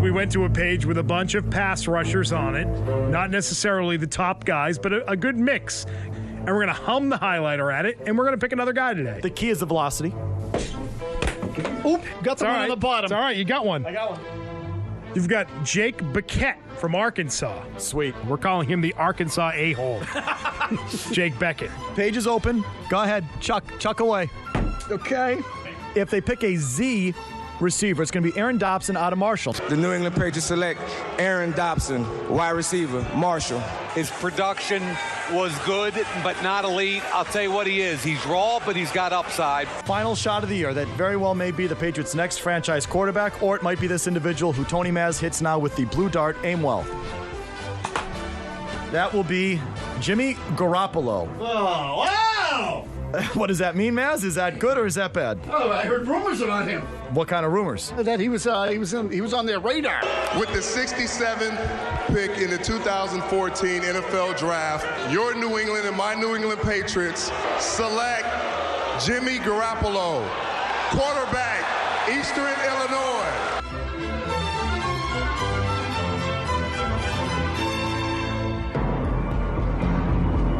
we went to a page with a bunch of pass rushers on it. Not necessarily the top guys, but a good mix. And we're going to hum the highlighter at it, and we're going to pick another guy today. The key is the velocity. Oop, got the one on the bottom. It's all right, you got one. I got one. You've got Jake Beckett from Arkansas. Sweet. We're calling him the Arkansas a-hole. Jake Beckett. Page is open. Go ahead. Chuck away. Okay. If they pick a Z receiver, it's going to be Aaron Dobson out of Marshall. The New England Patriots select Aaron Dobson, wide receiver, Marshall. His production was good, but not elite. I'll tell you what he is. He's raw, but he's got upside. Final shot of the year. That very well may be the Patriots' next franchise quarterback, or it might be this individual who Tony Mazz hits now with the blue dart. Aim well. That will be Jimmy Garoppolo. Oh, wow! What does that mean, Mazz? Is that good or is that bad? Oh, I heard rumors about him. What kind of rumors? That he was on their radar. With the 67th pick in the 2014 NFL Draft, your New England and my New England Patriots select Jimmy Garoppolo, quarterback, Eastern Illinois.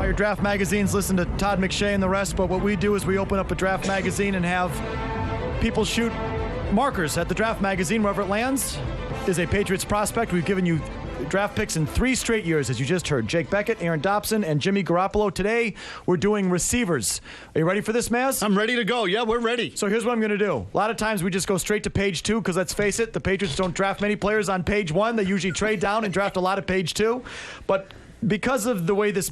Your draft magazines, listen to Todd McShay and the rest, but what we do is we open up a draft magazine and have people shoot markers at the draft magazine. Wherever it lands is a Patriots prospect. We've given you draft picks in 3 straight years, as you just heard. Jake Beckett, Aaron Dobson, and Jimmy Garoppolo. Today, we're doing receivers. Are you ready for this, Mazz? I'm ready to go. Yeah, we're ready. So here's what I'm going to do. A lot of times we just go straight to page 2 because, let's face it, the Patriots don't draft many players on page 1. They usually trade down and draft a lot of page 2. But because of the way this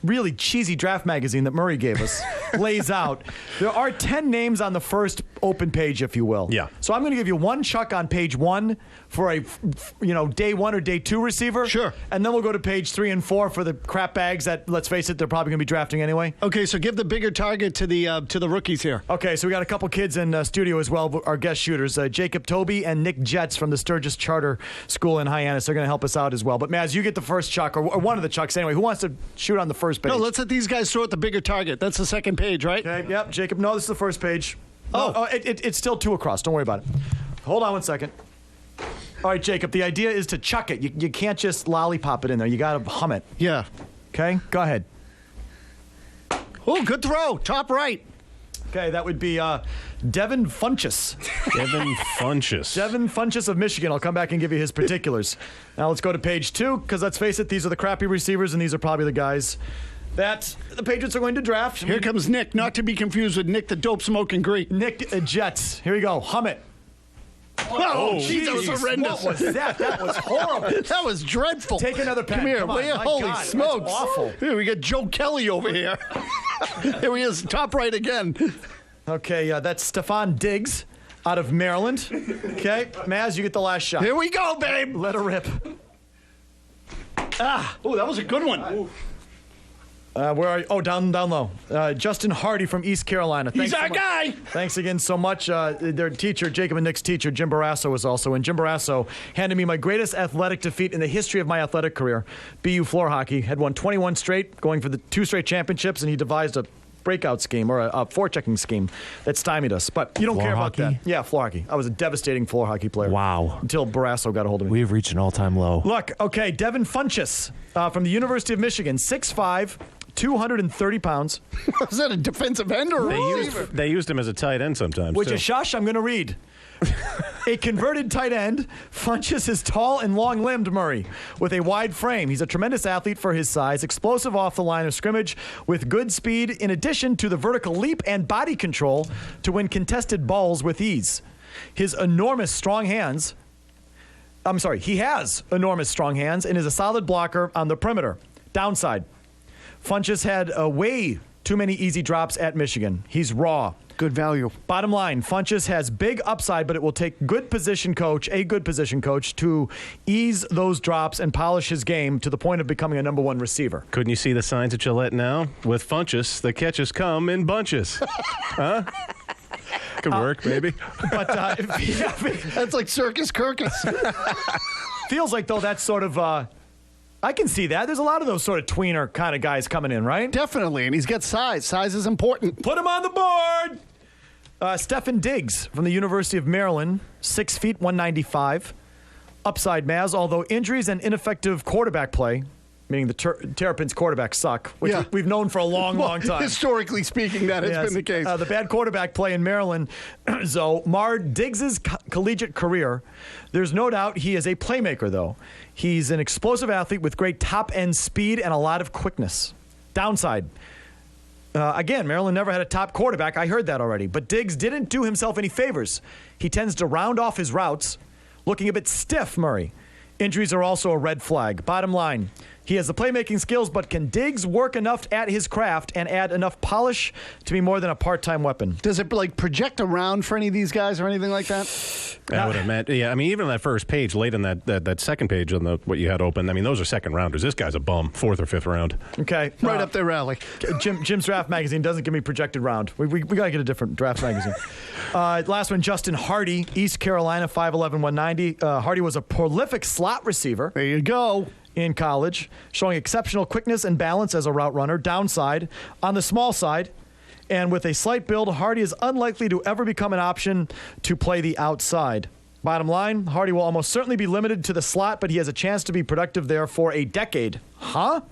really cheesy draft magazine that Murray gave us lays out, there are 10 names on the first open page, if you will. Yeah. So I'm going to give you one chuck on page 1 for a day 1 or day 2 receiver. Sure. And then we'll go to page 3 and 4 for the crap bags that, let's face it, they're probably going to be drafting anyway. Okay, so give the bigger target to the rookies here. Okay, so we got a couple kids in studio as well, our guest shooters, Jacob Toby and Nick Jetz from the Sturgis Charter School in Hyannis. They're going to help us out as well. But Mazz, you get the first chuck, or one of the chucks anyway. Who wants to shoot on the first page? No, let's let these guys throw at the bigger target. That's the second page, right? Okay, yep, Jacob. No, this is the first page. Oh. No, it's still 2 across. Don't worry about it. Hold on one second. All right, Jacob, the idea is to chuck it. You can't just lollipop it in there. You got to hum it. Yeah. Okay, go ahead. Oh, good throw. Top right. Okay, that would be Devin Funchess. Devin Funchess. Devin Funchess of Michigan. I'll come back and give you his particulars. Now let's go to page 2, because let's face it, these are the crappy receivers, and these are probably the guys that the Patriots are going to draft. Here comes Nick, not to be confused with Nick the dope-smoking Greek. Nick Jets. Here we go. Hum it. Oh, geez, that was horrendous. What was that? That was horrible. That was dreadful. Take another pen. Come here. Come on. My Holy God, smokes. that's awful. Here, we got Joe Kelly over here. Here he is, top right again. Okay, that's Stefon Diggs out of Maryland. Okay, Mazz, you get the last shot. Here we go, babe. Let her rip. Oh, that was a good one. Where are you? Oh, down low. Justin Hardy from East Carolina. He's our guy. Thanks again so much. Their teacher, Jacob and Nick's teacher, Jim Barrasso, was also in. Jim Barrasso handed me my greatest athletic defeat in the history of my athletic career. BU floor hockey. Had won 21 straight, going for the 2 straight championships, and he devised a breakout scheme or a forechecking scheme that stymied us. But you don't Floor care hockey? about that. Yeah, floor hockey. I was a devastating floor hockey player. Wow. Until Barrasso got a hold of me. We've reached an all-time low. Look, okay, Devin Funchess from the University of Michigan, 6'5", 230 pounds. Was that a defensive end or a receiver? They used him as a tight end sometimes. Would too. you shush? I'm going to read. A converted tight end, Funchess is tall and long-limbed, Murray, with a wide frame. He's a tremendous athlete for his size, explosive off the line of scrimmage, with good speed, in addition to the vertical leap and body control to win contested balls with ease. His enormous strong hands... he has enormous strong hands and is a solid blocker on the perimeter. Downside, Funchess had way too many easy drops at Michigan. He's raw. Good value. Bottom line, Funchess has big upside, but it will take a good position coach to ease those drops and polish his game to the point of becoming a number 1 receiver. Couldn't you see the signs at Gillette now? With Funchess, the catches come in bunches. Huh? Could work, maybe. But That's like Circus Kirkus. feels like, though, that's sort of... I can see that. There's a lot of those sort of tweener kind of guys coming in, right? Definitely, and he's got size. Size is important. Put him on the board! Stefon Diggs from the University of Maryland, 6 feet, 195. upside Mazz, although injuries and ineffective quarterback play, meaning the Terrapins quarterbacks suck, which we've known for a long time. Historically speaking, that has been the case. The bad quarterback play in Maryland, so marred Diggs' collegiate career. There's no doubt he is a playmaker, though. He's an explosive athlete with great top-end speed and a lot of quickness. Downside. Again, Maryland never had a top quarterback. I heard that already. But Diggs didn't do himself any favors. He tends to round off his routes, looking a bit stiff, Murray. Injuries are also a red flag. Bottom line, he has the playmaking skills, but can Diggs work enough at his craft and add enough polish to be more than a part-time weapon? Does it project around for any of these guys or anything like that? I would have meant, yeah. I mean, even on that first page, late in that second page on what you had open, I mean, those are second rounders. This guy's a bum, 4th or 5th round. Okay, right up their alley. Jim's Draft Magazine doesn't give me projected round. We got to get a different draft magazine. Last one, Justin Hardy, East Carolina, 5'11", 190. Hardy was a prolific slot receiver. There you go. In college, showing exceptional quickness and balance as a route runner. Downside, on the small side, and with a slight build, Hardy is unlikely to ever become an option to play the outside. Bottom line, Hardy will almost certainly be limited to the slot, but he has a chance to be productive there for a decade. Huh?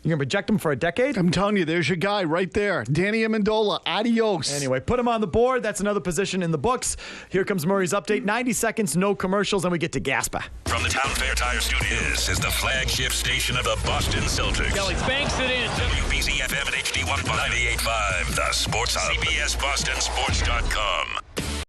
You're going to reject him for a decade? I'm telling you, there's your guy right there. Danny Amendola, adios. Anyway, put him on the board. That's another position in the books. Here comes Murray's update. 90 seconds, no commercials, and we get to Gaspa. From the Town Fair Tire Studios, this is the flagship station of the Boston Celtics. Kelly banks it in. WBZ FM and HD1 98.5, the Sports Hub. CBS BostonSports.com.